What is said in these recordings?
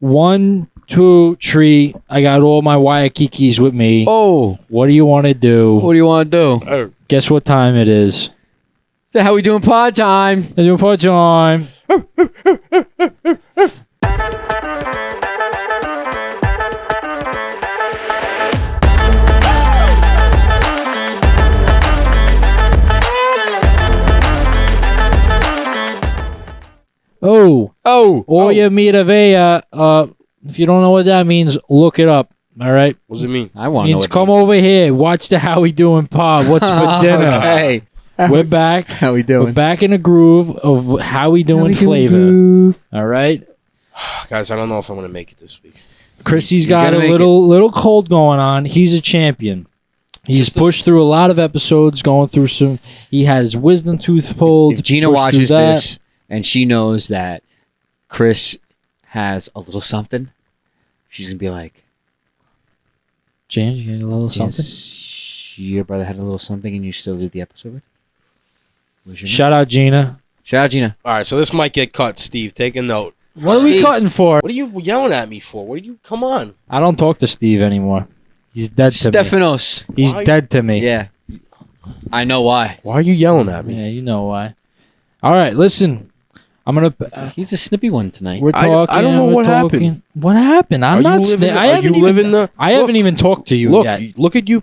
1, 2, 3. I got all my Waikikis with me. Oh, What do you want to do? what do you want to do? Guess what time it is? So how we doing pod time? It's your pod time. Oh, Oya Mira Vea. If you don't know what that means, look it up. All right. What does it mean? I want to know. Means What come over here, watch the How We Doing pod. What's for dinner? Okay. We're back. How we We're doing? back in the groove of How We Doing flavor. All right. Guys, I don't know if I'm going to make it this week. Chrissy's You got gotta a make little cold going on. He's a champion. He's pushed through a lot of episodes, going through some. He had his wisdom tooth pulled. If Gina pushed through watches that. this and she knows that Chris has a little something, she's gonna be like, James, you got a little something? Your brother had a little something and you still did the episode? What's your name? Shout out, Gina. Shout out, Gina. All right, so this might get cut. Steve, take a note. What are we Steve. cutting for? What are you yelling at me for? What are you? Come on. I don't talk to Steve anymore. He's dead to me. Stephanos. He's Why? dead to me. Yeah. I know why. Why are you yelling at me? Yeah, you know why. All right, listen. I'm gonna. He's a snippy one tonight. We're talking. I don't know we're what talking. happened. What happened? I'm not. I haven't even talked to you Look, yet. look at you.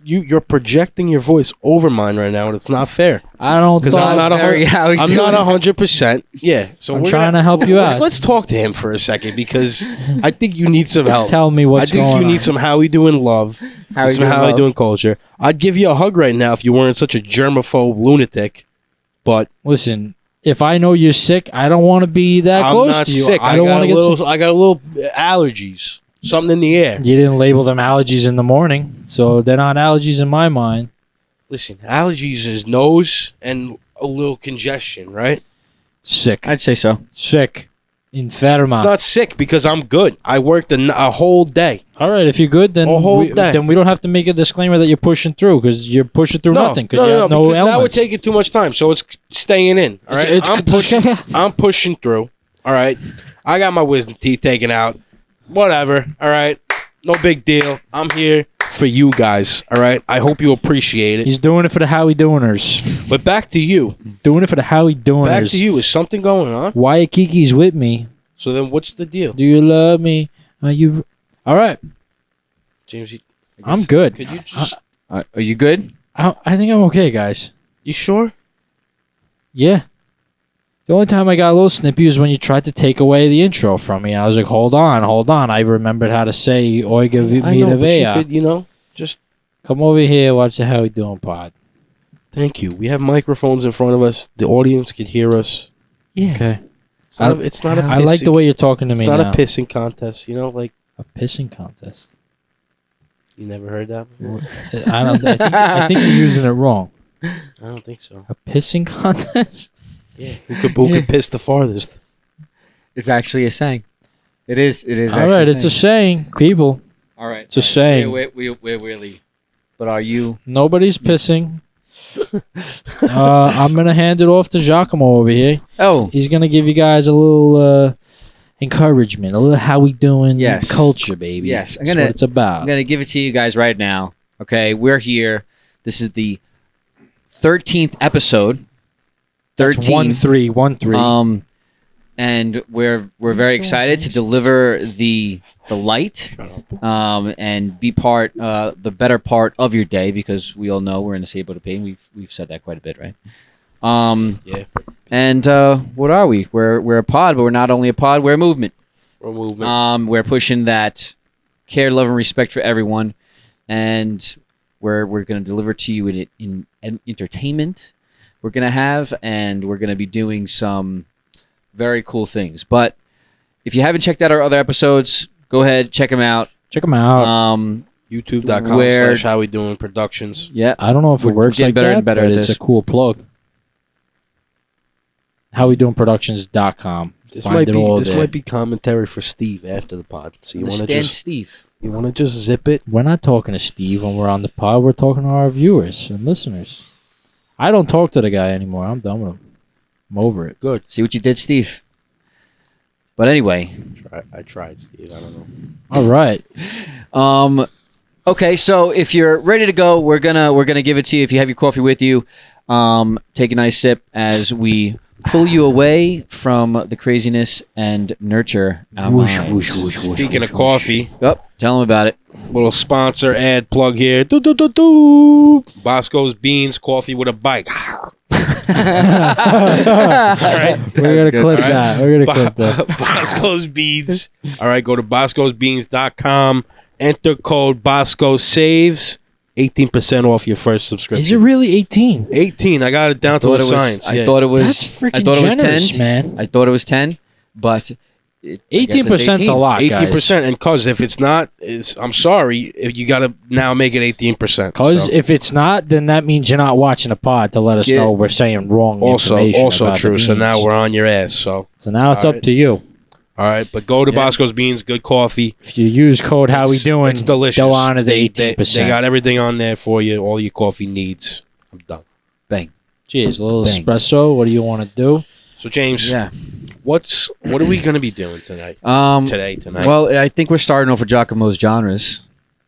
You're projecting your voice over mine right now, and it's not fair. I don't. Because I'm not very how we I'm doing. not 100%. Yeah. So I'm we're trying gonna- to help you out. Let's talk to him for a second because I think you need some help. Tell me I what's think going you on. need some how we doing love. Some how we doing culture. I'd give you a hug right now if you weren't such a germaphobe lunatic. But Listen, if I know you're sick, I don't want to be that I'm close not to you. sick. I don't want to get sick. I got a little allergies. Something in the air. You didn't label them allergies in the morning, so they're not allergies in my mind. Listen, allergies is nose and a little congestion, right? Sick. I'd say so. Sick. Enferma. It's not sick because I'm good. I worked a whole day. All right, if you're good, then A whole we, day. then we don't have to make a disclaimer that you're pushing through because you're pushing through nothing because you have no because that would elements. take it too much time. So it's staying in. All right, I'm pushing through. All right, I got my wisdom teeth taken out. Whatever. All right, no big deal. I'm here for you guys. All right, I hope you appreciate it. He's doing it for the Howie Doiners. But back to you. Doing it for the Howie Doiners. Back to you. Is something going on? Waikiki's with me. So then, what's the deal, Do you love me? Are you? All right, James? I'm good. Could you just? Are you good? I think I'm okay, guys. You sure? Yeah. The only time I got a little snippy was when you tried to take away the intro from me. I was like, hold on. I remembered how to say Oiga I know, Mira but you Vea. could, just Come over here, watch the How We Doing pod. thank you. We have microphones in front of us. The audience can hear us. Yeah. Okay. It's not a I like the way you're talking to it's me not now. a pissing contest, like A pissing contest. you never heard that before. I think you're using it wrong. I don't think so. A pissing contest? Yeah, who could piss the farthest? It's actually a saying. It is. All right, it's a saying, people. All right. It's a saying. We're really. But are you? Nobody's pissing. I'm gonna hand it off to Giacomo over here. Oh, He's gonna give you guys a little encouragement, a little how we doing Yes. culture, baby. Yes, That's what it's about. I'm gonna give it to you guys right now. Okay, we're here. This is the 13th episode. 13. 1-3. And we're very excited to deliver the light, and be the better part of your day, because we all know we're in a saber to pain. We've said that quite a bit, right? Yeah, And what are we? We're a pod, but we're not only a pod. We're a movement. we're movement. We're pushing that care, love, and respect for everyone, and we're going to deliver to you in entertainment. We're going to have, and we're going to be doing some very cool things. But if you haven't checked out our other episodes, go ahead, check them out. Check them out. YouTube.com/How We Doing Productions. Yeah, I don't know if it we're works getting like better that, and better but at it's this. a cool plug. HowWeDoingProductions.com. This Find it all there. might be commentary for Steve after the pod. So you want to Understand just Steve. zip it? We're not talking to Steve when we're on the pod. We're talking to our viewers and listeners. I don't talk to the guy anymore. I'm done with him. I'm over it. Good. See what you did, Steve. But anyway. I tried, Steve. I don't know. All right. Okay, so if you're ready to go, we're gonna give it to you. If you have your coffee with you, take a nice sip as we pull you away from the craziness and nurture our Whoosh, minds. whoosh, whoosh, whoosh. Speaking whoosh, of coffee, Oh, tell them about it. little sponsor ad plug here. Do do do do. Bosco's Beans Coffee with a Bike. All right. We're gonna clip All right. that. We're gonna clip that. Bosco's Beans. All right, go to boscosbeans.com. Enter code Bosco Saves. 18% off your first subscription. Is it really 18? 18. I got it down to a science. I thought it was. That's freaking I thought it was generous, 10. man. I thought it was 10, but 18% is a lot, 18%, and cause if it's not, I'm sorry, if you got to now make it 18%. Because so. if it's not, then that means you're not watching the pod to let us Yeah. know we're saying wrong information. Also about true. the So now beans. we're on your ass. So now it's All up right. to you. all right, but go to Yeah. Bosco's Beans, good coffee. If you use code How We Doing, It's delicious. they'll honor the They 18%. they got everything on there for you. All your coffee needs. I'm done. bang. Jeez, a little Bang. espresso. What do you want to do? So James, Yeah. what are we gonna be doing tonight? Tonight. Well, I think we're starting off with Giacomo's genres.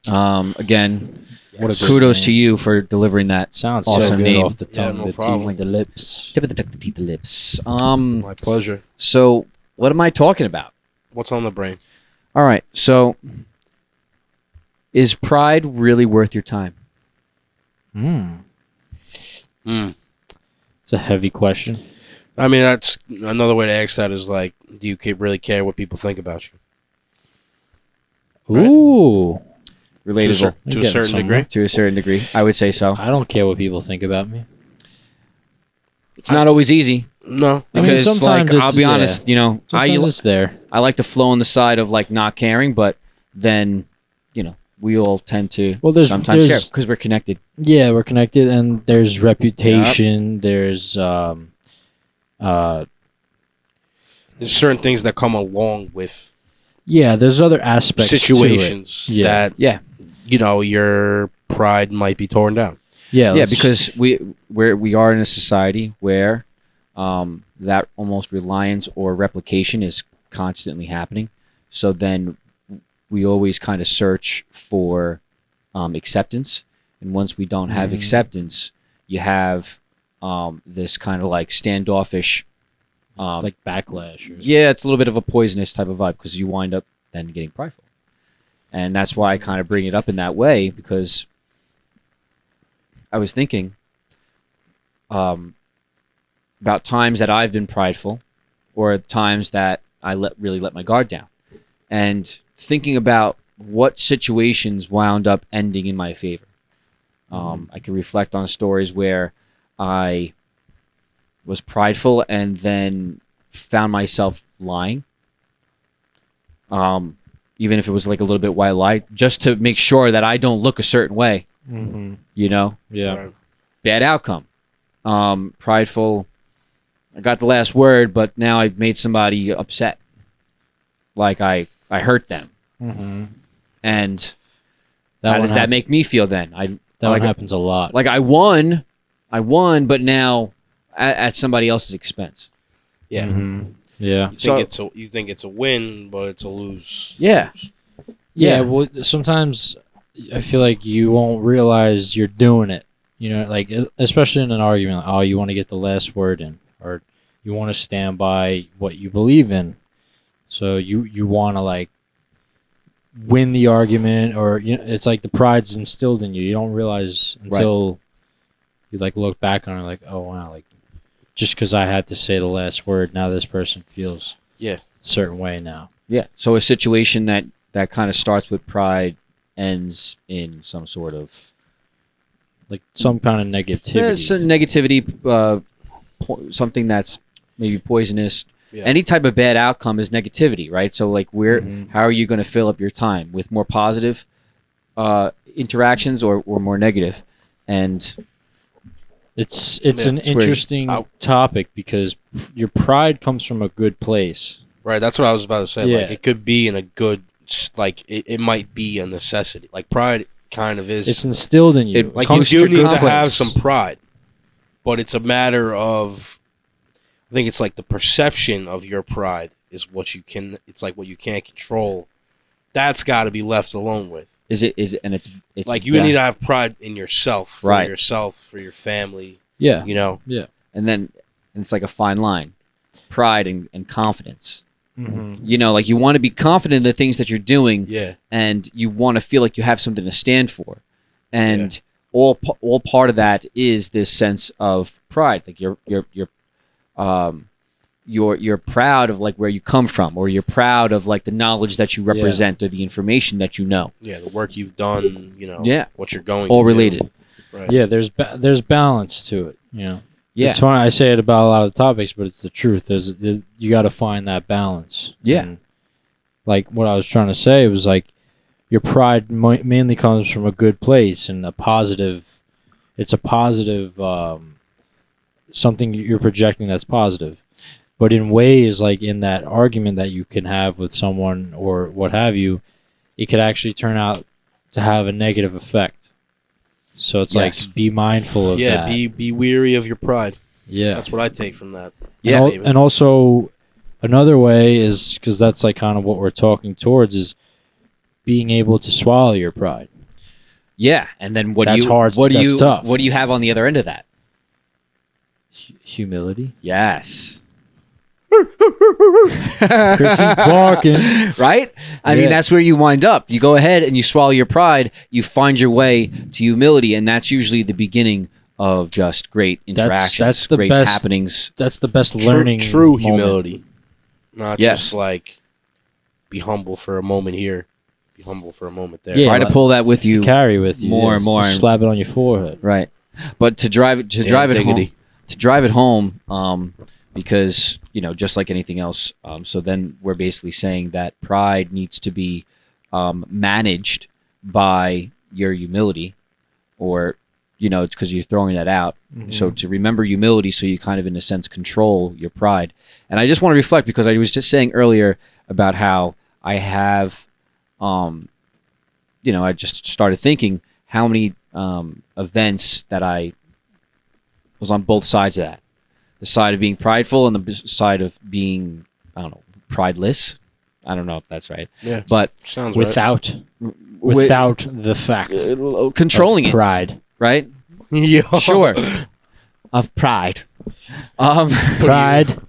Again, What a kudos to you for delivering that. Sounds Awesome so good name. off the tongue, no the problem. teeth, the lips. Tip of the teeth, the lips. My pleasure. So what am I talking about? What's on the brain? All right. So, is pride really worth your time? Mm. It's a heavy question. I mean, that's another way to ask that is like, do you really care what people think about you? Right. Ooh. Relatable To You're a getting certain somewhere. degree. to a certain degree. I would say so. I don't care what people think about me. It's not always easy No. I mean, because, sometimes like, I'll it's- be yeah. honest. You know, Sometimes it's there. I like to flow on the side of like not caring, but then, you know, we all tend to Well, there's sometimes care there's because we're connected. yeah, we're connected, and there's reputation. There's There's certain things that come along with yeah, there's other aspects situations to it. Yeah. that Yeah, your pride might be torn down. Yeah, yeah, let's- because we are in a society where that almost reliance or replication is constantly happening. So then we always kind of search for acceptance, and once we don't have acceptance, you have this kind of like standoffish. like backlash. Or Yeah, it's a little bit of a poisonous type of vibe because you wind up then getting prideful, and that's why I kind of bring it up in that way because I was thinking about times that I've been prideful, or times that I really let my guard down, and thinking about what situations wound up ending in my favor. I can reflect on stories where I was prideful and then found myself lying. Even if it was like a little bit white lie, just to make sure that I don't look a certain way, Mm-hmm. you know? Yeah. Right. Bad outcome. Prideful. I got the last word, but now I've made somebody upset. Like I hurt them. Mm-hmm. And That how does that make me feel then? That like one happens a lot. like I won, but now at somebody else's expense. Yeah. Mhm. Yeah. You think it's a win, but it's a lose. Yeah. Yeah. Well, sometimes I feel like you won't realize you're doing it. You know, like especially in an argument. Oh, you want to get the last word in, or you want to stand by what you believe in. So you want to like win the argument, or it's like the pride's instilled in you. You don't realize until you like look back on it, like, oh wow, like just because I had to say the last word, now this person feels a certain way now. Yeah. So a situation that kind of starts with pride ends in some sort of Like some kind of negativity. some negativity, something that's maybe poisonous. Yeah. Any type of bad outcome is negativity, right? So like how are you going to fill up your time with more positive interactions or more negative? And It's Yeah, an it's weird. interesting topic because your pride comes from a good place. Right. That's what I was about to say. Yeah. Like it could be in a good, like it might be a necessity. Like pride kind of is. It's instilled in you. It like you comes do to need to good have place. some pride, but it's a matter of, I think it's like the perception of your pride is what you can. It's like what you can't control. That's got to be left alone with. Is it? And it's like you need to have pride in yourself, for right? Yourself, for your family. Yeah, you know. Yeah, and it's like a fine line, pride and confidence. Mm-hmm. You know, like you want to be confident in the things that you're doing, yeah, and you want to feel like you have something to stand for, and all part of that is this sense of pride. Like you're proud of like where you come from, or you're proud of like the knowledge that you represent, or the information that you know. Yeah, the work you've done. You know. Yeah, what you're going. All to related. Do. Right. Yeah, there's balance to it. You know. Yeah. It's funny I say it about a lot of the topics, but it's the truth. You got to find that balance. Yeah. And like what I was trying to say was like your pride mainly comes from a good place and a positive. It's a positive something you're projecting that's positive, but in ways like in that argument that you can have with someone or what have you, it could actually turn out to have a negative effect. So it's like be mindful of that. Yeah, be weary of your pride. Yeah, that's what I take from that. Yeah, and also another way is because that's like kind of what we're talking towards is being able to swallow your pride. Yeah, and then that's hard. That's tough. What do you have on the other end of that? Humility. Yes. Chris is barking. Right? I mean, that's where you wind up. You go ahead and you swallow your pride. You find your way to humility, and that's usually the beginning of just great interactions. That's the great best happenings. That's the best learning. True moment. humility, not just like be humble for a moment here, be humble for a moment there. Yeah, try to pull that with you, carry with you more and more, and slap it on your forehead. Right, but to drive it home, because just like anything else. So then we're basically saying that pride needs to be managed by your humility, or it's because you're throwing that out. Mm-hmm. So to remember humility, so you kind of in a sense control your pride. And I just want to reflect because I was just saying earlier about how I have, I just started thinking how many events that I was on both sides of that. The side of being prideful and the side of being, I don't know, prideless. I don't know if that's right. Yeah, but sounds without the fact controlling of pride, right? Yeah, sure. Of pride. Pride.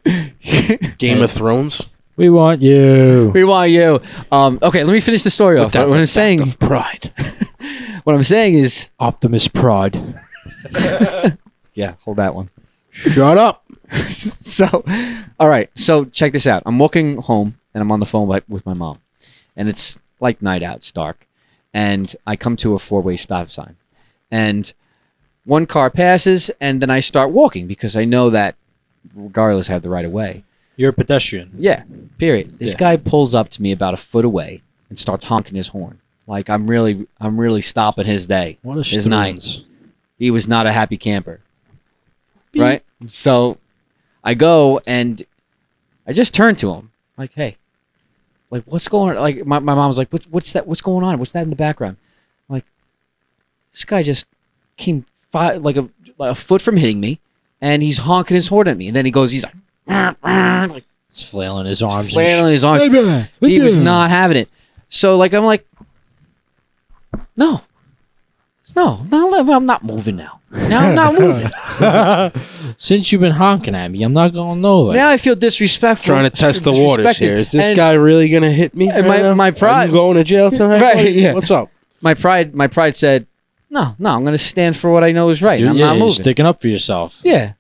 Game of Thrones. We want you. We want you. Okay, let me finish the story off. What I'm saying of pride. What I'm saying is Optimus Pride. Yeah, hold that one. Shut up. So, all right. So check this out. I'm walking home and I'm on the phone with my mom, and it's like night out. It's dark, and I come to a 4-way stop sign, and one car passes, and then I start walking because I know that regardless I have the right of way. You're a pedestrian. Yeah. Period. This guy pulls up to me about a foot away and starts honking his horn. Like I'm really stopping his day. What a his night. He was not a happy camper. Beep. Right? So I go and I just turn to him like, hey, like what's going on? Like my mom was like, what's that? What's going on? What's that in the background? I'm like, this guy just came like a foot from hitting me, and he's honking his horn at me, and then he's like he's flailing his arms. He was not having it. So like I'm like, no, I'm not moving now. Now I'm not moving. Since you've been honking at me, I'm not going nowhere. Now I feel disrespectful. Trying to test the waters here. Is this guy really gonna hit me? And my pride. Are you going to jail tonight? Right? Yeah. What's up? My pride said, no, I'm going to stand for what I know is right. I'm not moving. You're sticking up for yourself. Yeah.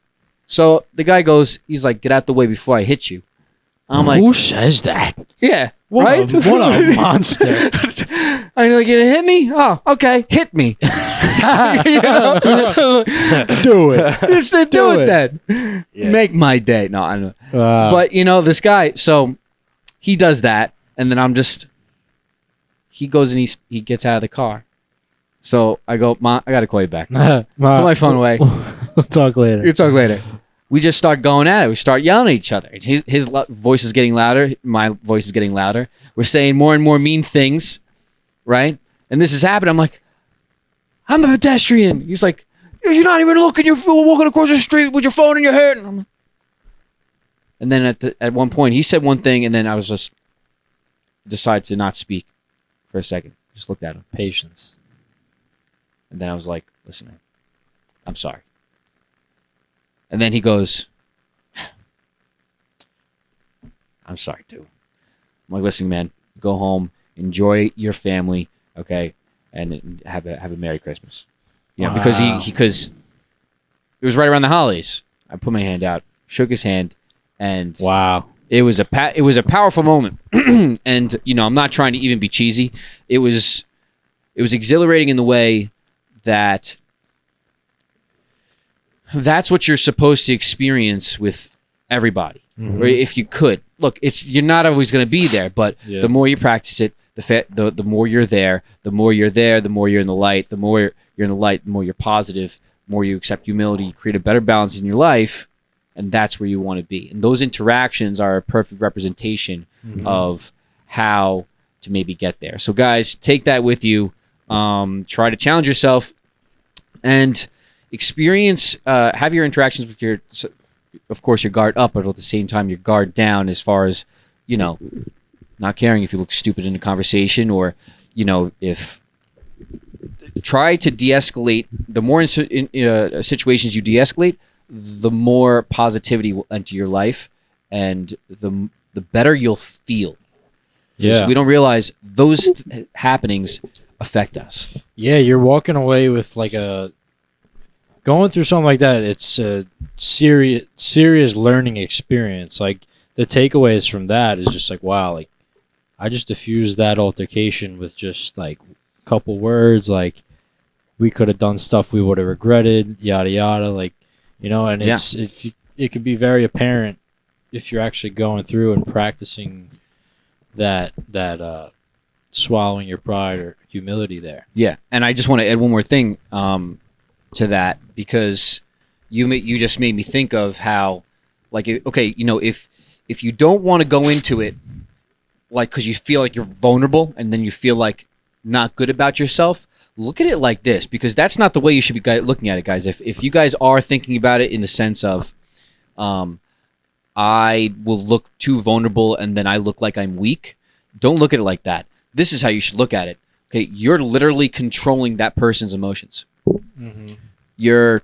So the guy he's like, get out the way before I hit you. I'm like, who says that? Yeah. What right? What a monster. I'm like, you gonna hit me? Oh, okay. Hit me. Do it. Just do it then. Yeah. Make my day. No, I don't know. But this guy, so he does that, and then he goes and he gets out of the car. So I go, Ma, I gotta call you back. Put my phone away. We'll talk later. We'll talk later. We just start going at it. We start yelling at each other. His voice is getting louder. My voice is getting louder. We're saying more and more mean things, right? And this is happening. I'm like, I'm a pedestrian. He's like, you're not even looking. You're walking across the street with your phone in your hand. And I'm like, And then at one point, he said one thing, and then I was just decided to not speak for a second. Just looked at him. Patience. And then I was like, listen, man, I'm sorry. And then he goes, I'm sorry, too. I'm like, listen, man, go home, enjoy your family, okay, and have a Merry Christmas. You know, because because it was right around the holidays. I put my hand out, shook his hand, and wow, it was a powerful moment. And you know, I'm not trying to even be cheesy. It was exhilarating in the way that that's what you're supposed to experience with everybody. Or if you could look, you're not always going to be there, but the more you practice it, the more you're there, the more you're there, the more you're in the light, the more you're in the light, the more you're positive, the more you accept humility, you create a better balance in your life, and that's where you want to be. And those interactions are a perfect representation of how to maybe get there. So guys, take that with you. Try to challenge yourself and experience, have your interactions with your, of course, your guard up, but at the same time, your guard down as far as, you know, not caring if you look stupid in a conversation or, you know, if try to de-escalate. The more in situations you de-escalate, the more positivity will enter your life and the better you'll feel. Yeah. We don't realize those happenings affect us. Yeah, you're walking away with going through something like that. It's a serious learning experience. Like the takeaways from that is just like, wow, like I just diffused that altercation with just like a couple words. Like we could have done stuff we would have regretted, yada yada. Like, you know, and it could be very apparent if you're actually going through and practicing that swallowing your pride or humility there. Yeah, and I just want to add one more thing to that, because you just made me think of how, like, okay, you know, if you don't want to go into it, like, because you feel like you're vulnerable and then you feel like not good about yourself, look at it like this, because that's not the way you should be looking at it, guys. If you guys are thinking about it in the sense of, I will look too vulnerable and then I look like I'm weak, don't look at it like that. This is how you should look at it. Okay, you're literally controlling that person's emotions. Mm-hmm. You're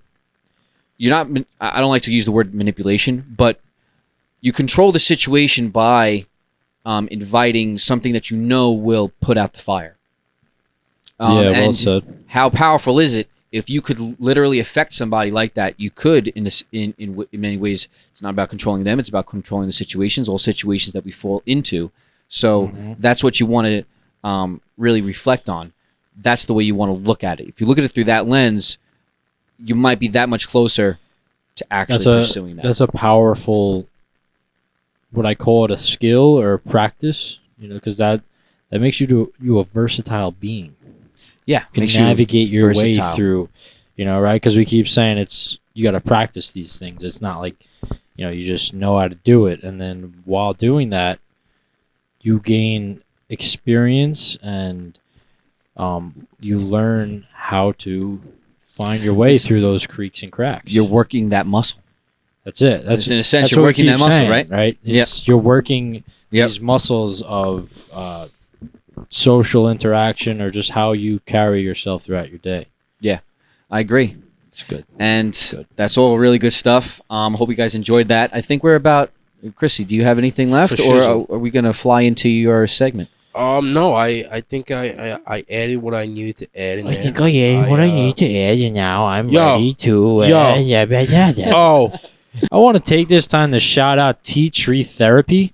not. I don't like to use the word manipulation, but you control the situation by inviting something that you know will put out the fire. Well said. How powerful is it if you could literally affect somebody like that? You could in many ways. It's not about controlling them; it's about controlling the situations, all situations that we fall into. So that's what you want to really reflect on. That's the way you want to look at it. If you look at it through that lens, you might be that much closer to actually pursuing that. That's a powerful, what I call it, a skill or a practice, you know, because that makes you a versatile being. Yeah, you can navigate your way through, you know, right? Because we keep saying you got to practice these things. It's not like, you know, you just know how to do it. And then while doing that, you gain experience and you learn how to find your way through those creaks and cracks. You're working that muscle. That's it. That's in a sense, you're working that muscle, saying, right? Right. You're working these muscles of social interaction or just how you carry yourself throughout your day. Yeah, I agree. It's good. And that's all really good stuff. Hope you guys enjoyed that. I think we're about. Chrissy, do you have anything left, or are we going to fly into your segment? No, I think I added what I needed to add in there. I think I added what I need to add, and now I'm ready to... I want to take this time to shout out Tea Tree Therapy.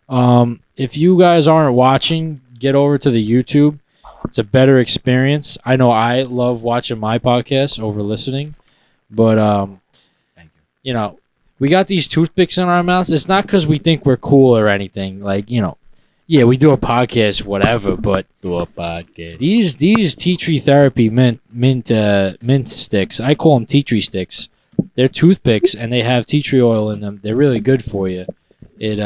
If you guys aren't watching, get over to the YouTube. It's a better experience. I know I love watching my podcast over listening, but thank you. You know, we got these toothpicks in our mouths. It's not because we think we're cool or anything. Like, you know, yeah, we do a podcast, whatever, but these Tea Tree Therapy mint sticks, I call them tea tree sticks. They're toothpicks, and they have tea tree oil in them. They're really good for you. It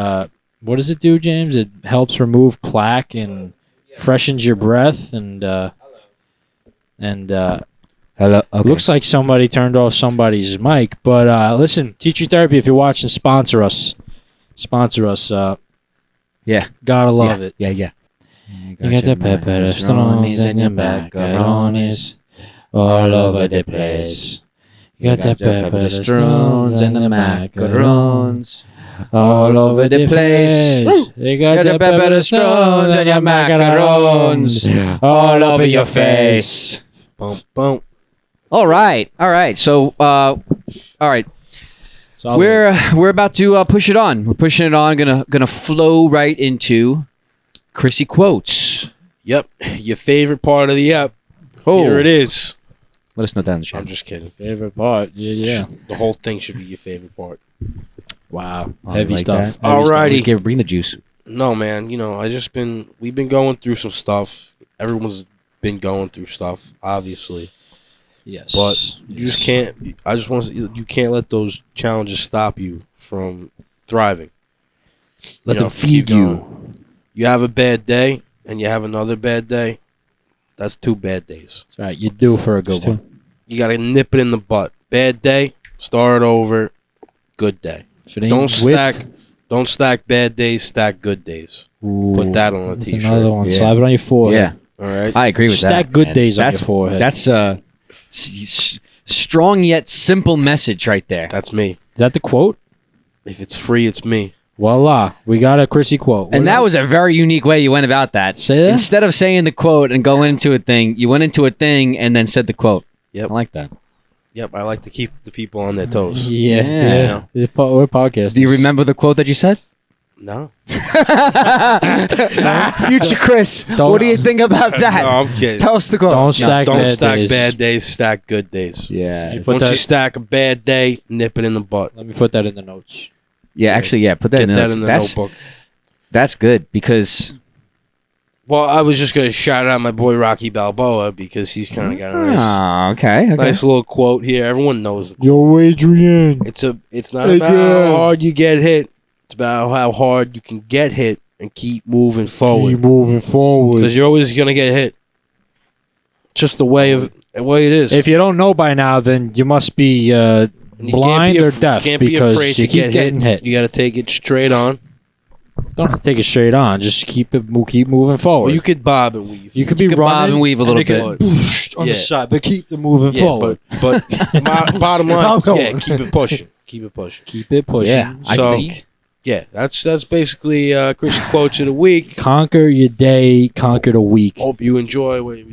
what does it do, James? It helps remove plaque and freshens your breath and Hello. Okay. Looks like somebody turned off somebody's mic, but listen, Tea Tree Therapy, if you're watching, sponsor us. sponsor us. Yeah. Gotta love it. Yeah. You got the pepperonis and your macaronis all over the place. You got the pepperonis and the macarons all over the place. You got the pepperonis and your macarons all over your face. Boom, boom. All right. So, all right. So We're about to push it on. We're pushing it on. Gonna flow right into Chrissy quotes. Yep, your favorite part of the app. Oh, Here it is. let us know down in the chat. I'm just kidding. favorite part. Yeah. The whole thing should be your favorite part. Wow. Oh, Heavy like stuff. that? Heavy stuff. Alrighty. Let's bring the juice. No, man. We've been going through some stuff. Everyone's been going through stuff, obviously. Yes. But you just can't. You can't let those challenges stop you from thriving. Let them keep feed you. going. You have a bad day, and you have another bad day. That's 2 bad days. That's right. You do for a good one. You gotta nip it in the butt. Bad day, start over. Good day. If it ain't Don't stack bad days. Stack good days. Put that on a That's t-shirt. another one. Yeah. Slap it on your forehead. Yeah, All right. I agree with that. Stack good man. days on That's your forehead. That's a strong yet simple message right there. That's me. Is that the quote? If it's free, it's me. Voila. We got a Chrissy quote. And that was a very unique way you went about that. Say that? Instead of saying the quote and going into a thing, you went into a thing and then said the quote. Yep. I like that. Yep. I like to keep the people on their toes. Yeah. Yeah. We're podcasters. Do you remember the quote that you said? No. Future Chris, what do you think about that? No, I'm kidding. Tell us the quote. Don't stack Don't bad stack days. bad days. Stack good days. Yeah. You put Once you that, stack a bad day, nip it in the butt. let me put that in the notes. Yeah, actually, yeah. Put that Get in the that notes. in the That's notebook. that's good because Well, I was just gonna shout out my boy Rocky Balboa because he's kind of got a nice, okay. nice little quote here. Everyone knows. Yo, Adrian. It's not about Adrian. how hard you get hit. It's about how hard you can get hit and keep moving Keep forward. moving forward. Because you're always gonna get hit. Just the way it is. If you don't know by now, then you must be And you blind can't be or af- deaf can't be because afraid you to get keep getting hit. You got to take it straight on. Don't have to take it straight on. Just keep moving forward. Well, you could bob and weave. You could be could running bob and weave a little it could bit. boosh on Yeah. the side, but keep it moving Yeah, forward. but bottom line, I'm going. yeah, keep it pushing. Keep it pushing. Keep it pushing. Yeah, I So- think Yeah, that's basically Christian quotes of the week. Conquer your day, conquer the week. Hope you enjoy. What do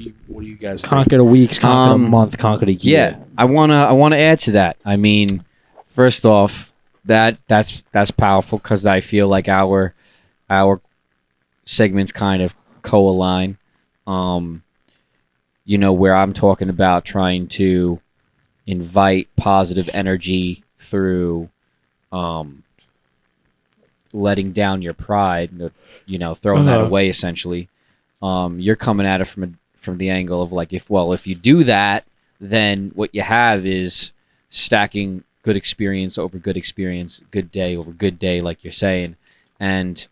you guys think? Conquer the weeks, conquer the Um, month, conquer the year. yeah. I wanna add to that. I mean, first off, that's powerful because I feel like our segments kind of co-align. Where I'm talking about trying to invite positive energy through letting down your pride, throwing that away essentially. You're coming at it from the angle of like, if you do that, then what you have is stacking good experience, good day over good day, like you're saying. And,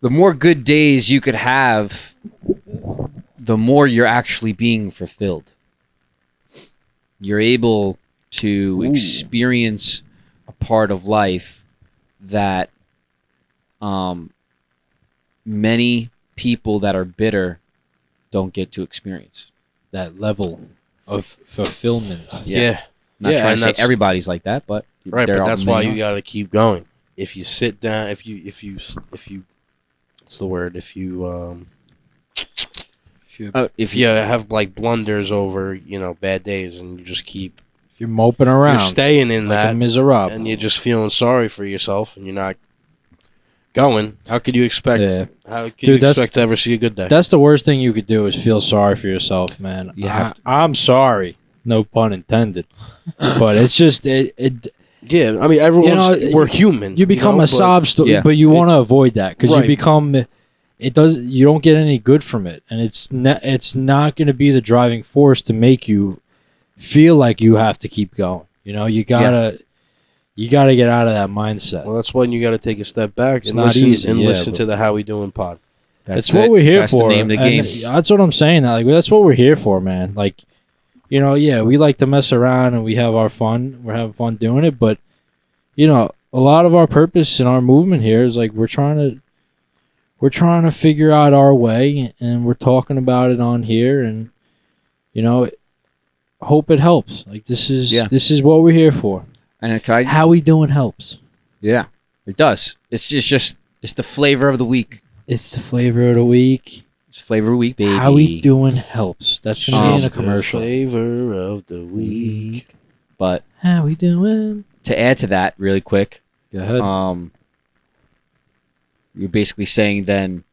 the more good days you could have, the more you're actually being fulfilled. You're able to experience a part of life that many people that are bitter don't get to experience. That level of fulfillment. Yeah, Not Yeah, trying and to say that's- everybody's like that, but right. there But are that's why many. you got to keep going. If you sit down, if you, what's the word? If you If if you have like blunders over bad days and you just keep If you're moping around, you're staying in like a that miserable. and you're just feeling sorry for yourself and you're not going, how could you expect? Yeah. How could Dude, you that's- expect to ever see a good day? That's the worst thing you could do is feel sorry for yourself, man. You have I'm sorry. No pun intended. But it's just Yeah, I mean, everyone's we're human. you become a but- sob story, Yeah. but you want to avoid that because Right. you become. You don't get any good from it, and it's not going to be the driving force to make you feel like you have to keep going. You gotta get out of that mindset. Well, that's when you got to take a step back It's and not listen easy, and yeah, listen but- to the How We Doing pod. That's what we're here That's for. the name of the and game. that's what I'm saying. Like that's what we're here for, man. Like, we like to mess around and we have our fun. We're having fun doing it, but a lot of our purpose in our movement here is like we're trying to figure out our way, and we're talking about it on here, and hope it helps. Like this is what we're here for. And How we doing helps. Yeah, it does. It's the flavor of the week. It's the flavor of the week. It's flavor of the week, baby. How we doing helps. That's gonna be in a commercial. Flavor of the week. But how we doing? To add to that, really quick. Go ahead. You're basically saying then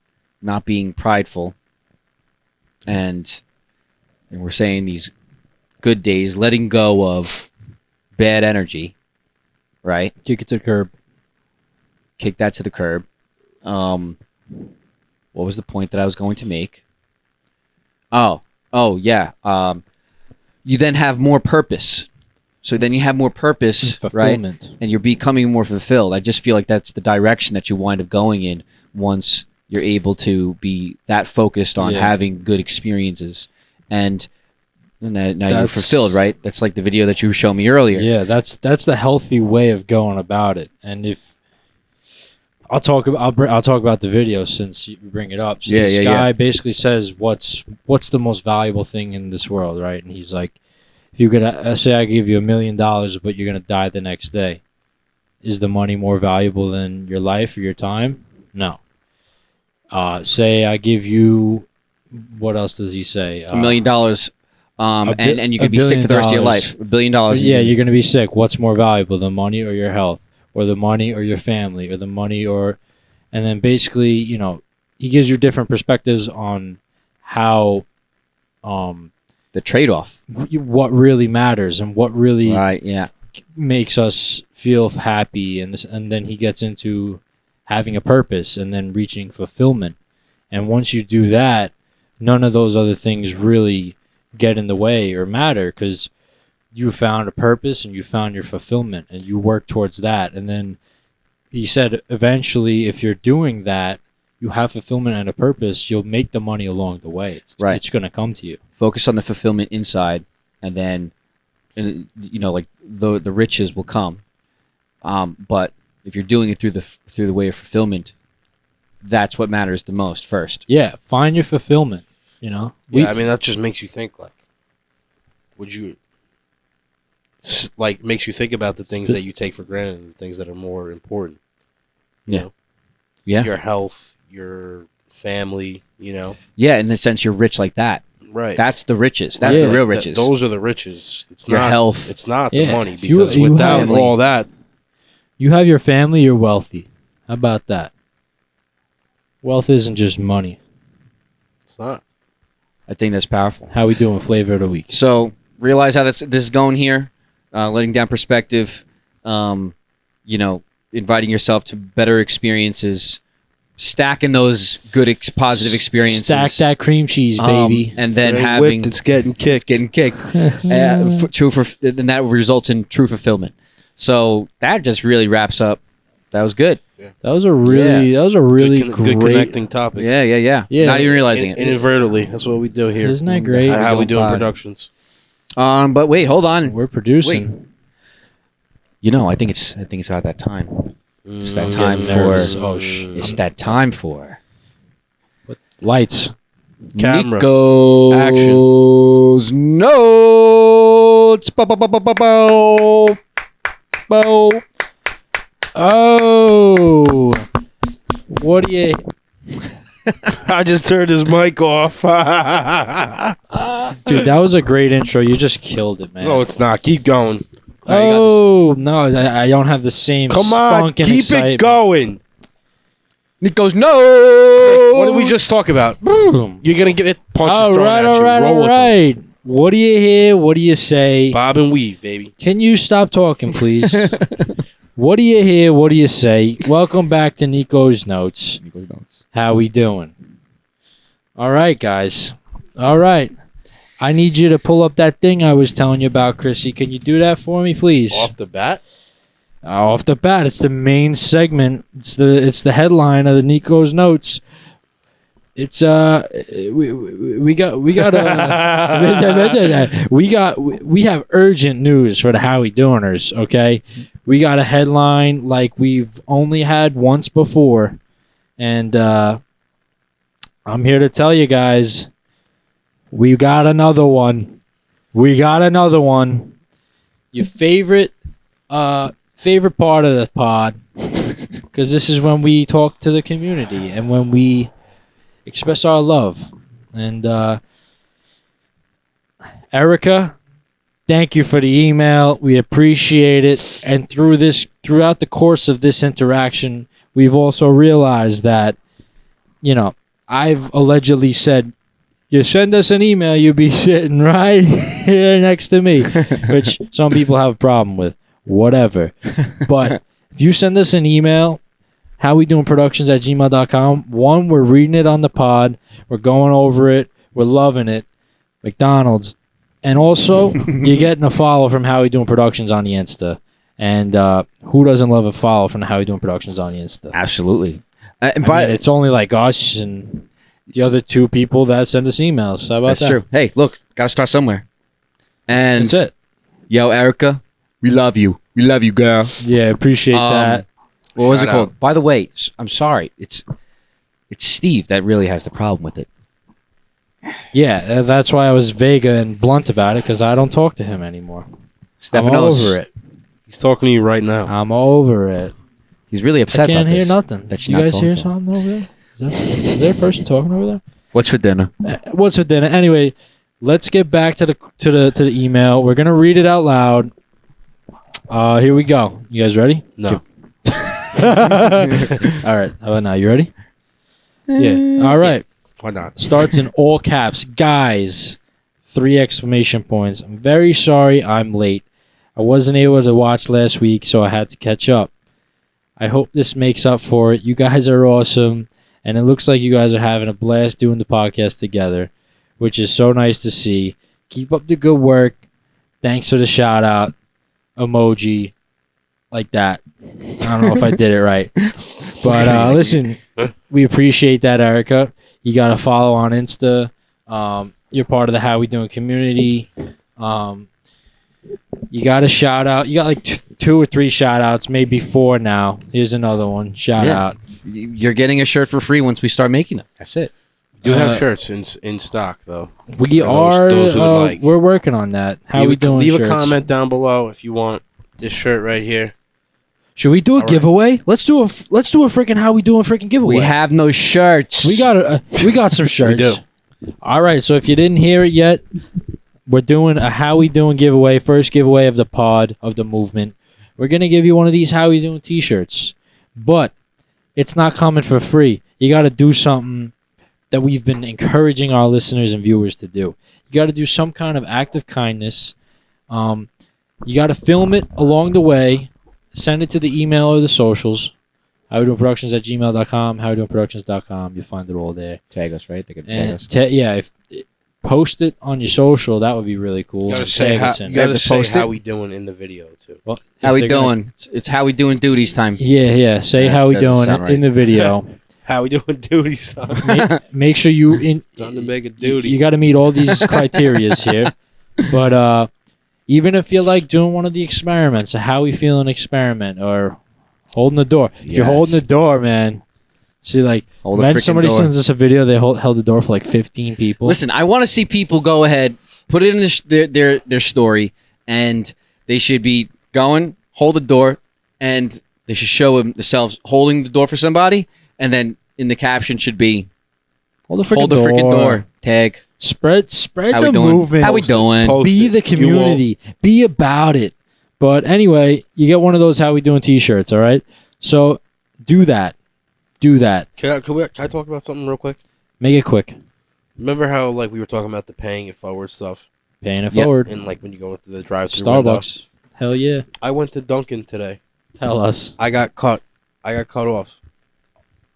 not being prideful, and we're saying these good days, letting go of bad energy, right? Kick it to the curb. Kick that to the curb. What was the point that I was going to make? Oh yeah. You then have more purpose. So then you have more purpose, fulfillment, right? And you're becoming more fulfilled. I just feel like that's the direction that you wind up going in once you're able to be that focused on having good experiences. And now you're fulfilled, right? That's like the video that you showed me earlier. Yeah, that's the healthy way of going about it. And if I'll talk about the video since you bring it up. So this guy basically says what's the most valuable thing in this world, right? And he's like, if you could say I give you $1 million, but you're gonna die the next day, is the money more valuable than your life or your time? No. Say I give you, what else does he say? $1 million. And you could be sick for the rest of your life. $1 billion. Yeah, you're gonna be sick. What's more valuable, the money or your health, or the money or your family, or the money or, and then basically, he gives you different perspectives on how, the trade-off, what really matters and what really makes us feel happy, and then he gets into having a purpose and then reaching fulfillment. And once you do that, none of those other things really get in the way or matter, because you found a purpose and you found your fulfillment and you work towards that. And then he said eventually, if you're doing that, you have fulfillment and a purpose, you'll make the money along the way. It's going to come to you. Focus on the fulfillment inside, and then like the riches will come. But if you're doing it through the way of fulfillment, that's what matters the most first. Yeah, find your fulfillment. I mean, that just makes you think. Like, would you makes you think about the things that you take for granted and the things that are more important. You know? Your health, your family. Yeah, in the sense you're rich like that. Right. That's the riches. That's the real riches. Those are the riches. It's your not health. It's not the money, because without all that, you have your family, you're wealthy. How about that? Wealth isn't just money. It's not. I think that's powerful. How we doing? Flavor of the week. So realize how this is going here. Letting down perspective. Inviting yourself to better experiences. Stacking those good positive experiences. Stack that cream cheese, baby. And then having it's getting kicked. And that results in true fulfillment. So that just really wraps up. That was good. Yeah. That was a really good great connecting topic. Yeah. Not even realizing it. Inadvertently, that's what we do here. Isn't that great? How we do in productions. But wait, hold on. We're producing. Wait. I think it's about that time. It's that time for. It's that time for. Lights. Camera. Nico's Action. Notes. Oh. What do you... I just turned his mic off. Dude, that was a great intro. You just killed it, man. No, it's not. Keep going. Oh, no, I don't have the same spunk and keep excitement. it going. Nico's no. What did we just talk about? Boom. You're going to get punches thrown at you. All right. What do you hear? What do you say? Bob and weave, baby. Can you stop talking, please? What do you hear? What do you say? Welcome back to Nico's Notes. How we doing? All right, guys. All right. I need you to pull up that thing I was telling you about, Chrissy. Can you do that for me, please? Off the bat? Off the bat. It's the main segment. It's the headline of the Nico's Notes. It's we have urgent news for the How We Doiners, okay? We got a headline like we've only had once before. And I'm here to tell you guys, we got another one. We got another one. Your favorite part of the pod, because this is when we talk to the community and when we express our love. And Erica, thank you for the email. We appreciate it. And throughout the course of this interaction, we've also realized that, I've allegedly said, you send us an email, you'll be sitting right here next to me, which some people have a problem with. Whatever. But if you send us an email, howwedoingproductions@gmail.com, one, we're reading it on the pod. We're going over it. We're loving it. McDonald's. And also, you're getting a follow from How We Doing Productions on the Insta. And who doesn't love a follow from How We Doing Productions on the Insta? Absolutely. It's only like us and the other two people that send us emails. How about that? That's true. Hey, look, gotta start somewhere. And that's it. Yo, Erica, we love you. We love you, girl. Yeah, appreciate that. What was it Shout called? out. By the way, I'm sorry. It's Steve that really has the problem with it. Yeah, that's why I was vague and blunt about it, because I don't talk to him anymore. I'm Stefanos. over it. He's talking to you right now. I'm over it. He's really I upset can't about hear this. nothing. that You you're not guys hear talking to him. something over there? Is there a person talking over there? What's for dinner? What's for dinner? Anyway, let's get back to the email. We're gonna read it out loud. Here we go. You guys ready? No. All right. How about now? You ready? Yeah. All right. Why not? Starts in all caps. Guys, 3 exclamation points. I'm very sorry I'm late. I wasn't able to watch last week, so I had to catch up. I hope this makes up for it. You guys are awesome, and it looks like you guys are having a blast doing the podcast together, which is so nice to see. Keep up the good work. Thanks for the shout out emoji like that. I don't know if I did it right. But listen, we appreciate that, Erica. You got to follow on Insta. You're part of the How We Doing community. You got a shout out. You got like 2 or 3 shout outs, maybe 4 now. Here's another one. Shout out. You're getting a shirt for free once we start making them. That's it. Do have shirts in stock though. We those who would like. We're working on that. How we doing? Leave shirts? a comment down below if you want this shirt right here. Should we do a All right. giveaway? Let's do a freaking How We Doing freaking giveaway. We have no shirts. We got some shirts. do. All right. So if you didn't hear it yet, we're doing a How We Doing giveaway. First giveaway of the pod of the movement. We're gonna give you one of these How We Doing T-shirts, but it's not coming for free. You got to do something that we've been encouraging our listeners and viewers to do. You got to do some kind of act of kindness. You got to film it along the way. Send it to the email or the socials. howwedoingproductions@gmail.com, howwedoingproductions.com. You'll find it all there. Tag us, right? They're gonna tag And us. if post it on your social, that would be really cool. You gotta And say tag how, us in. you gotta to say post how it? we doing in the video too. Well, How if we they're gonna- doing? It's how we doing duties time. Yeah. Say That how we doesn't doing sound right. in the video. How we doing duty stuff? Make sure you Time to make a duty. You got to meet all these criterias here. But even if you like doing one of the experiments, a how we feeling experiment, or holding the door. If you're Yes. holding the door, man. See, like, Hold the when freaking somebody door. sends us a video, they held the door for like 15 people. Listen, I want to see people go ahead, put it in their story, and they should be going, hold the door, and they should show themselves holding the door for somebody, and then in the caption should be hold the freaking hold the freaking door. Tag. Spread How the we doing? movement. How we doing? Post Be it. the community. Be about it. But anyway, you get one of those How We Doing T-shirts, all right? So do that. Do that. Can I talk about something real quick? Make it quick. Remember how like we were talking about the paying it forward stuff, Paying it Yep. forward. and like when you go into the drive-through window? Starbucks. Hell yeah. I went to Dunkin' today. Tell us. I got cut off.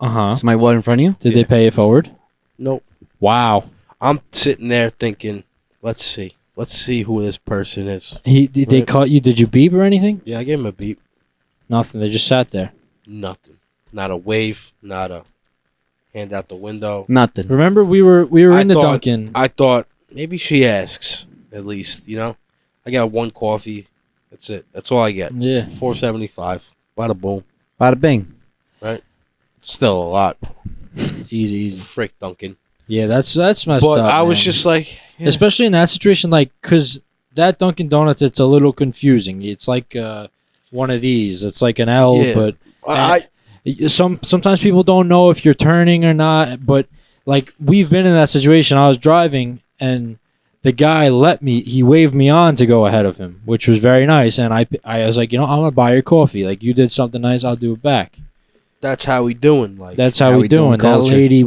Uh-huh. Somebody what in front of you? Did they pay it forward? Nope. Wow. I'm sitting there thinking, let's see who this person is. Did they Right. caught you? Did you beep or anything? Yeah, I gave him a beep. Nothing. They just sat there. Nothing. Not a wave. Not a hand out the window. Nothing. Remember, we were I in the thought- Dunkin'. I thought maybe she asks at least. You know, I got one coffee That's it. That's all I get. Yeah. $4.75. Bada boom. Bada bing. Still a lot. Easy. Frick, Duncan. Yeah, that's messed But up. I was man. just like, especially in that situation, like, because that Dunkin' Donuts, it's a little confusing. It's like one of these. It's like an L, Yeah. but I sometimes people don't know if you're turning or not. But like we've been in that situation. I was driving and the guy he waved me on to go ahead of him, which was very nice. And I was like, I'm gonna buy your coffee. Like you did something nice, I'll do it back. that's how we doing. Like That's how we doing. That culture. lady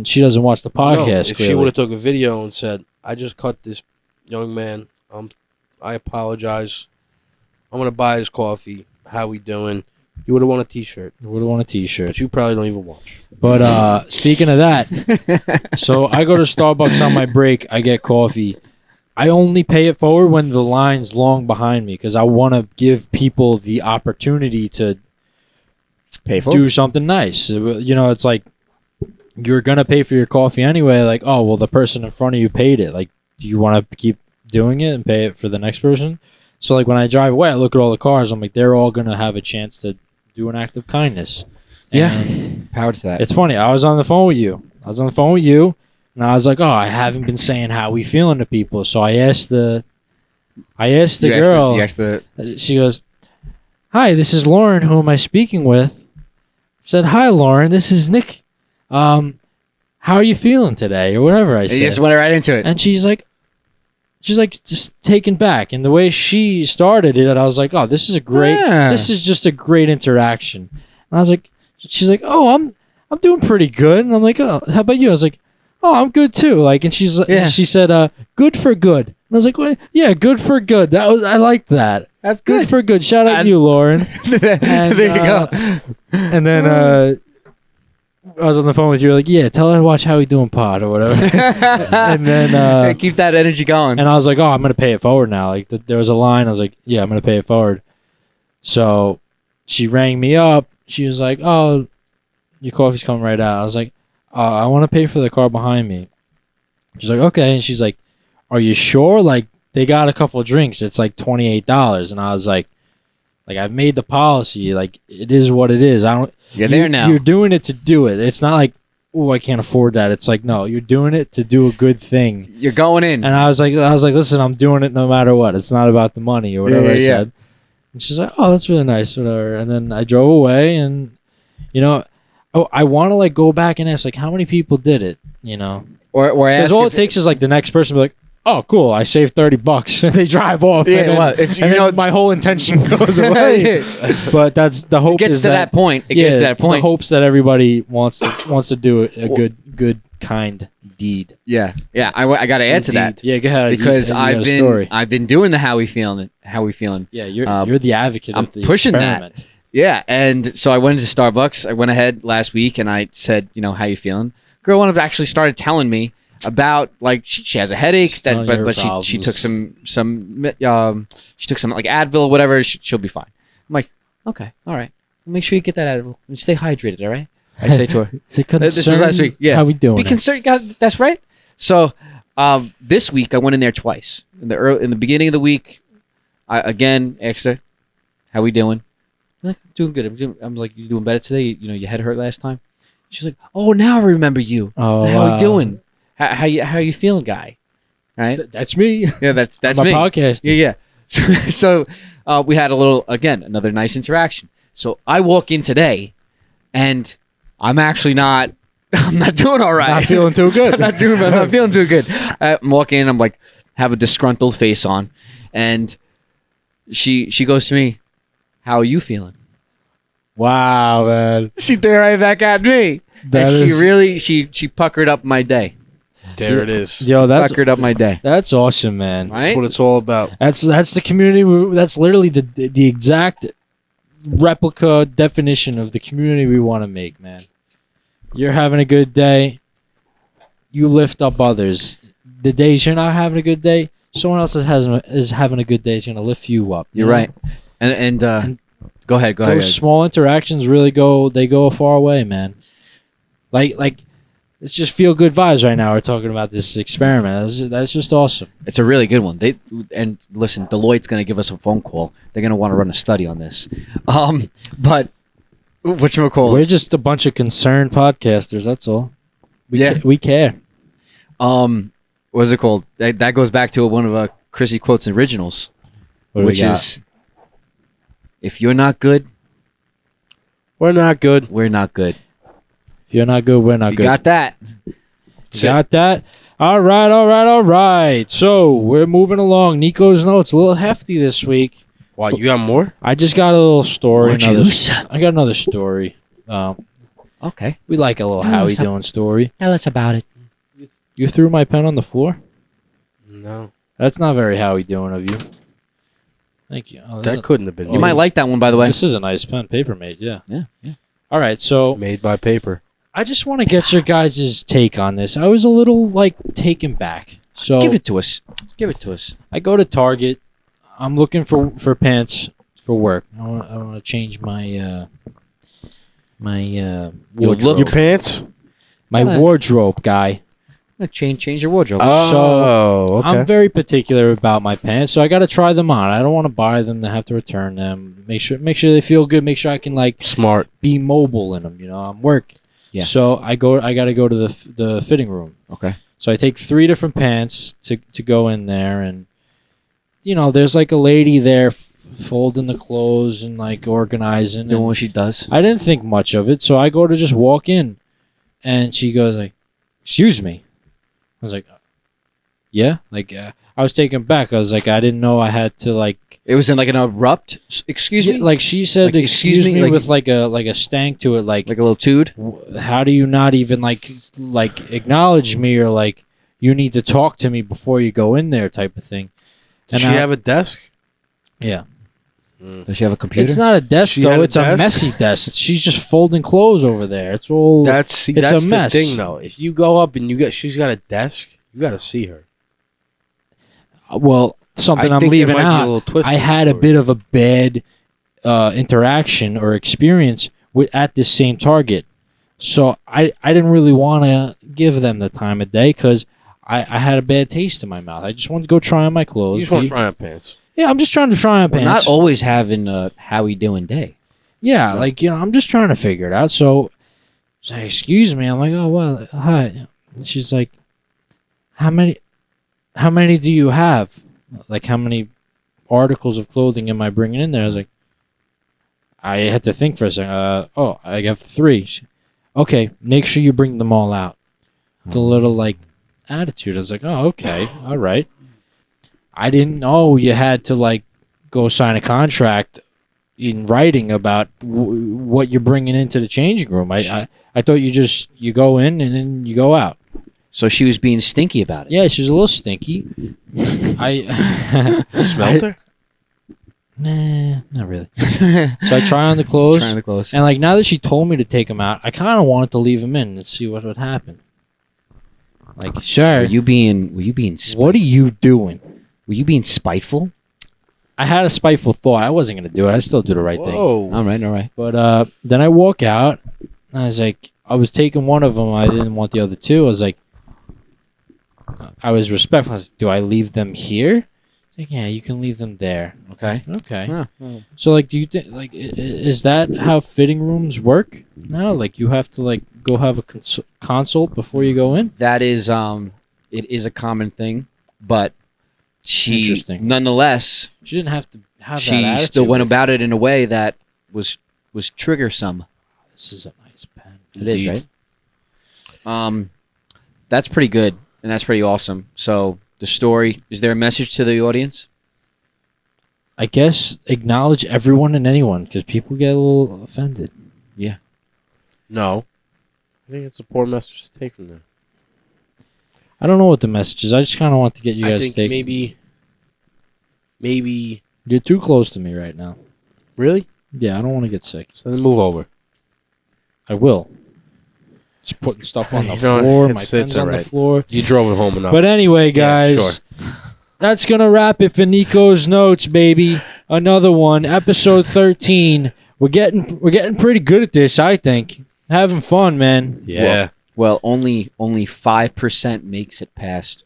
she doesn't watch the no, podcast. if she would have took a video and said, "I just cut this young man. I apologize. I'm gonna buy his coffee. How we doing?" You would have won a T-shirt. You would have won a T-shirt. But you probably don't even watch. But speaking of that, so I go to Starbucks on my break. I get coffee. I only pay it forward when the line's long behind me because I want to give people the opportunity to Pay for do something nice. It's like you're going to pay for your coffee anyway. Like, oh, well, the person in front of you paid it. Like, do you want to keep doing it and pay it for the next person? So, like, when I drive away, I look at all the cars. I'm like, they're all going to have a chance to do an act of kindness. Yeah. And Power to that. it's funny. I was on the phone with you. And I was like, oh, I haven't been saying how we feeling to people. So I asked the girl. She goes, hi, this is Lauren. Who am I speaking with? I said, hi, Lauren. This is Nick. How are you feeling today? Or whatever I said. You just went right into it. And she's like just taken back. And the way she started it, I was like, oh, this is just a great interaction. And I was like, she's like, oh, I'm doing pretty good. And I'm like, oh, how about you? I was like, oh, I'm good too. Like, and she said, good for good. And I was like, well, yeah, good for good. I like that. That's Good for good. Shout out to you, Lauren. And, there you go. And then I was on the phone with you. Like, yeah, tell her to watch How We Doing Pod or whatever. And then keep that energy going. and I was like, oh, I'm gonna pay it forward now. Like, there was a line. I was like, yeah, I'm gonna pay it forward. So she rang me up. She was like, oh, your coffee's coming right out. I was like, I want to pay for the car behind me. She's like, okay. And she's like, are you sure? Like, they got a couple of drinks. It's like $28. And I was like, I've made the policy. Like, it is what it is. You're there now. You're doing it to do it. It's not like, oh, I can't afford that. It's like, no, you're doing it to do a good thing. You're going in. And I was like, listen, I'm doing it no matter what. It's not about the money or whatever I said. And she's like, oh, that's really nice, whatever. And then I drove away, and I want to like go back and ask like how many people did it, or ask because all it takes is like the next person be like, oh, cool, I saved $30, and they drive off. Yeah, and then my whole intention goes away. But that's the hope. It gets to that point. It gets to that point. The hopes that everybody wants to do a good kind deed. Yeah. I got to add to that. Yeah, go ahead. Because I've been doing the how we feeling. Yeah, you're the advocate I'm of the pushing experiment. that. Yeah, and so I went into Starbucks. I went ahead last week and I said, how you feeling? Girl one of actually started telling me about like she has a headache but she took some she took some like Advil or whatever. She'll be fine. I'm like, okay, all right. Make sure you get that Advil and stay hydrated. All right. I say to her. This was last week. Yeah. How we doing? Be concerned. That's right. So this week I went in there twice. In the beginning of the week, I again asked her, how we doing? I'm like, I'm doing good. I'm like, you doing better today? Your head hurt last time. She's like, oh, now I remember you. Oh, how you doing? How you feeling, guy? Right? That's me. Yeah, that's my me. podcast. Yeah. So we had another nice interaction. So I walk in today, and I'm actually not. I'm not doing all right. Not feeling too good. I'm not feeling too good. I'm walking in. I'm like, have a disgruntled face on, and she goes to me, how are you feeling? Wow, man. She threw right back at me. She puckered up my day. There it is. Yo, that's puckered up my day. That's awesome, man. Right? That's what it's all about. That's the community. That's literally the exact replica definition of the community we want to make, man. You're having a good day. You lift up others. The days you're not having a good day, someone else is having a good day is going to lift you up. You're right. And go ahead. Those small interactions really go a far way, man. Like it's just feel good vibes right now. We're talking about this experiment. That's just awesome. It's a really good one. And listen, Deloitte's going to give us a phone call. They're going to want to run a study on this. But whatchamacallit? We're just a bunch of concerned podcasters. That's all. We care. What's it called? That goes back to one of Chrissy Quotes originals, which is, if you're not good, we're not good. We're not good. If you're not good, we're not good. You got that. You got that? All right. So we're moving along. Nico's notes a little hefty this week. Wow, you got more? I just got a little story. I got another story. Okay. We like a little How We Doing story. Tell us about it. You threw my pen on the floor? No. That's not very How We Doing of you. Thank you. That couldn't have been. You might like that one, by the way. This is a nice pen. Paper made, yeah. Yeah. All right, so made by paper. I just want to get your guys' take on this. I was a little taken back. So give it to us. I go to Target. I'm looking for pants for work. I want to change my wardrobe. Your pants? My wardrobe, guy. Change your wardrobe. Okay. I'm very particular about my pants, so I got to try them on. I don't want to buy them to have to return them. Make sure they feel good. Make sure I can smart be mobile in them. I'm working. Yeah. So I got to go to the fitting room. Okay. So I take 3 different pants to go in there, and there's a lady there folding the clothes and organizing. Doing what she does. I didn't think much of it, so I go to just walk in, and she goes "Excuse me." I was like, "Yeah." I was taken back. I was like, I didn't know I had to It was in an abrupt. Excuse me. She said, "Excuse me," with a stank to it, like a little toot. How do you not even acknowledge me or you need to talk to me before you go in there type of thing? Does she have a desk? Yeah. Does she have a computer? It's not a desk though. It's a messy desk. She's just folding clothes over there. It's all. That's a mess. The thing though. If you go up and she's got a desk, you got to see her. Well, something I'm leaving out. I had a bit of a bad interaction or experience at this same Target, so I didn't really want to give them the time of day because I had a bad taste in my mouth. I just wanted to go try on my clothes. You just want to try on pants. Yeah, I'm just trying to try on pants. Not always having a How We Doing day. Yeah, I'm just trying to figure it out. So, she's like, "Excuse me." I'm like, "Oh well, hi." She's like, "How many do you have? How many articles of clothing am I bringing in there?" I was like, I had to think for a second. I have 3. Okay, make sure you bring them all out. It's a little attitude. I was like, "Oh, okay, all right." I didn't know you had to go sign a contract in writing about what you're bringing into the changing room. I thought you go in and then you go out. So she was being stinky about it. Yeah, she's a little stinky. I smelled her. Nah, not really. So I try on the clothes. And now that she told me to take them out, I kind of wanted to leave them in and see what would happen. Sure. Were you being spiteful? What are you doing? Were you being spiteful? I had a spiteful thought. I wasn't going to do it. I still do the right thing. All right. But then I walk out, and I was like, I was taking one of them. I didn't want the other 2. I was like, I was respectful. I was like, do I leave them here? Like, yeah, you can leave them there. Okay. Yeah. So, do you think, is that how fitting rooms work now? You have to, go have a consult before you go in? That is, it is a common thing, but she, nonetheless, she didn't have to have she that still went about it in a way that was triggersome. This is a nice pen. It is, right? That's pretty good, and that's pretty awesome. So, the story, is there a message to the audience? I guess acknowledge everyone and anyone, because people get a little offended. Yeah. No. I think it's a poor message to take from there. I don't know what the message is. I just kind of want to get you guys to take. Maybe. You're too close to me right now. Really? Yeah, I don't want to get sick. So then move over. I will. Just putting stuff on the floor. My pen's on the floor. You drove it home enough. But anyway, guys, that's going to wrap it for Nico's Notes, baby. Another one, episode 13. We're getting pretty good at this, I think. Having fun, man. Yeah. Well, only 5% makes it past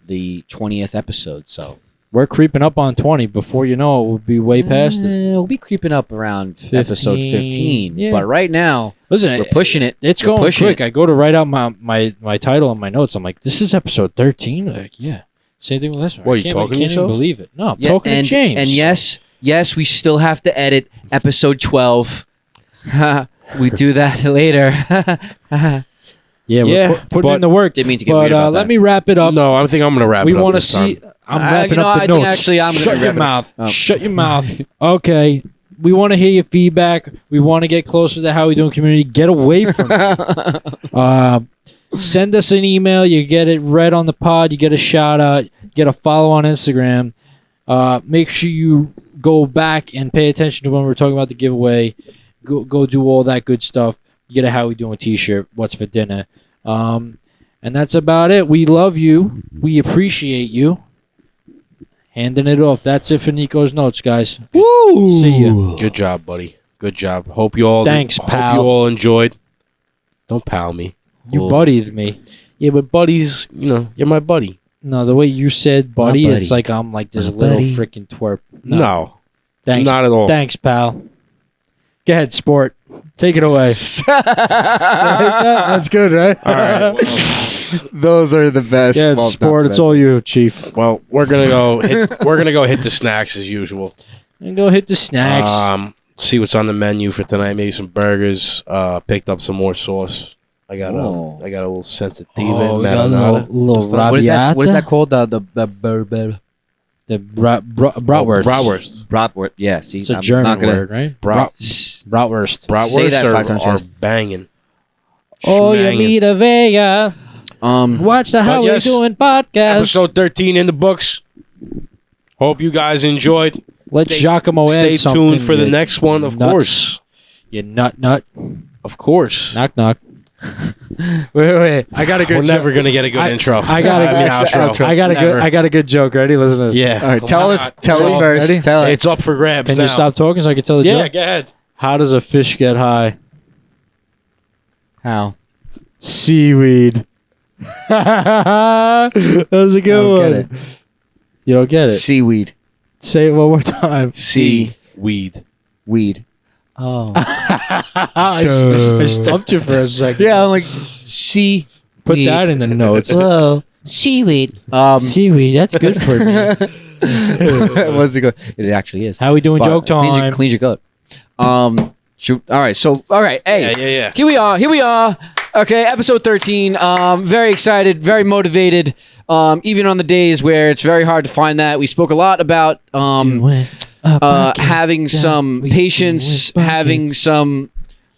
the 20th episode, so We're creeping up on 20. Before you know it, we'll be way past it. we'll be creeping up around episode 15. Yeah. But right now, Listen, we're pushing it. It's We're going pushing quick. it. I go to write out my title and my notes. I'm like, this is episode 13. Like, yeah. Same thing with this one. What, I you can't, talking I to can't even yourself? believe it. No, I'm Yeah, talking to James. And yes, we still have to edit episode 12. We do that later. Yeah, Yeah, we're putting but- in the work. Didn't mean to get But weird about let that. me wrap it up. No, I think I'm gonna wrap We it up. want to this see. time. I'm wrapping you know, up the I think notes. actually I'm gonna Shut wrap your it up. mouth. Oh. Shut your mouth. Okay. We want to hear your feedback. We want to get closer to the How We Doing community. Get away from it. Send us an email. You get it read on the pod. You get a shout out. You get a follow on Instagram. Make sure you go back and pay attention to when we're talking about the giveaway. Go do all that good stuff. You get a How We Doing t-shirt. What's for dinner? And that's about it. We love you. We appreciate you. Handing it off. That's it for Nico's notes, guys. Woo! See ya. Good job, buddy. Good job. Hope you all. Thanks, hope pal. you all enjoyed. Don't pal me. You Cool. buddied me. Yeah, but buddies, you're my buddy. No, the way you said buddy, buddy. it's like I'm like this My little buddy. freaking twerp. No, Thanks. not at all. Thanks, pal. Go ahead, sport. Take it away. That's good, right? All right. Those are the best. Yeah, it's sport. It's all you, Chief. Well, we're gonna go. We're gonna go hit the snacks as usual. And go hit the snacks. See what's on the menu for tonight. Maybe some burgers. Picked up some more sauce. I got Oh. a little sensitive. We got a little What is that? What is that arrabbiata. called? The burger. The bratwurst. Bratwurst. Bratwurst. Yeah. See, It's a I'm German not gonna, word, right? Bratwurst. Bratwurst. Say that 5 times are fast. banging. Oh, you Schmanging. meet a Vega. Watch the How yes, We Doing podcast. Episode 13 in the books. Hope you guys enjoyed. Let Giacomo Stay add something. tuned for the you next one, of nuts. course. You nut. Of course. Knock, knock. wait. I got a good We're joke. never gonna get a good intro. I got a good outro. I got a good joke. Ready? Listen to this. Yeah. All right, tell it first. Ready? Tell it. It's up for grabs. Can now. you stop talking so I can tell the Yeah, joke? go ahead. How does a fish get high? How? Seaweed. That was a good I one. don't get You don't get it. Seaweed. Say it one more time. Seaweed. Weed. Oh. I stumped you for a second. Yeah, I'm like sea. Put that in the notes. Whoa. Seaweed. Seaweed. That's good for me. What's it go? It actually is. How we doing? But Joke time. Cleans your gut. Shoot. All right. So, all right. Hey. Yeah. Here we are. Okay, episode 13. Very excited, very motivated. Even on the days where it's very hard to find that. We spoke a lot about having some patience, having some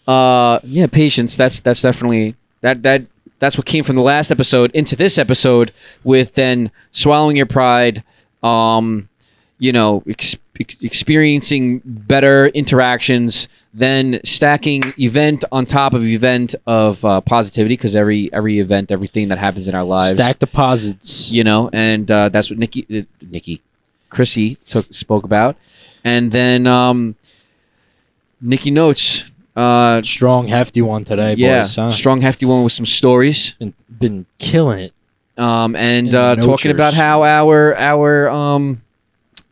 patience. That's definitely that's what came from the last episode into this episode with then swallowing your pride, experiencing better interactions, then stacking event on top of event of positivity, because every event, everything that happens in our lives, Stack deposits. and that's what Chrissy spoke about, and then Nikki Notes, Strong, hefty one today, boys. Huh? strong, hefty one with some stories, Been killing it. and In the talking about notures. how our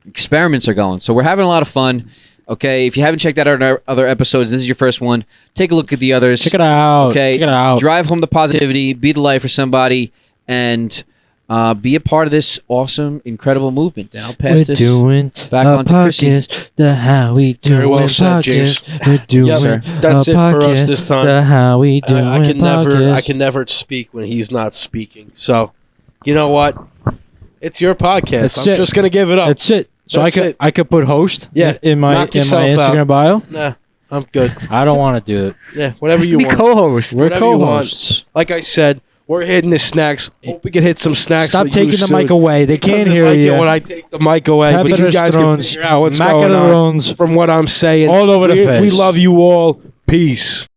experiments are going. So we're having a lot of fun. Okay, if you haven't checked out our other episodes, this is your first one. Take a look at the others. Check it out. Okay, Check it out. drive home the positivity, be the light for somebody, and be a part of this awesome, incredible movement. And I'll pass We're this doing back a on to Chrissy. podcast. The How We Very Doing well said, James. podcast. We're doing Yep, that's a it for us podcast. this time. The How We Doing I can podcast. never speak when he's not speaking. So, you know what? It's your podcast. That's I'm it. just gonna give it up. That's it. So That's it. I could put host Yeah, in my knock Instagram yourself out. bio. Nah, I'm good. I don't want to do it. Yeah, whatever you want. co-host. We're Whatever you want. co-hosts. Like I said, we're hitting the snacks. Hope we can hit some snacks. Stop with you taking the soon. mic away. They can't Doesn't hear like you. it when I take the mic away, but you guys can Pepperostrons, figure out what's going on macarons, from what I'm saying. all over the we face. love you all. Peace.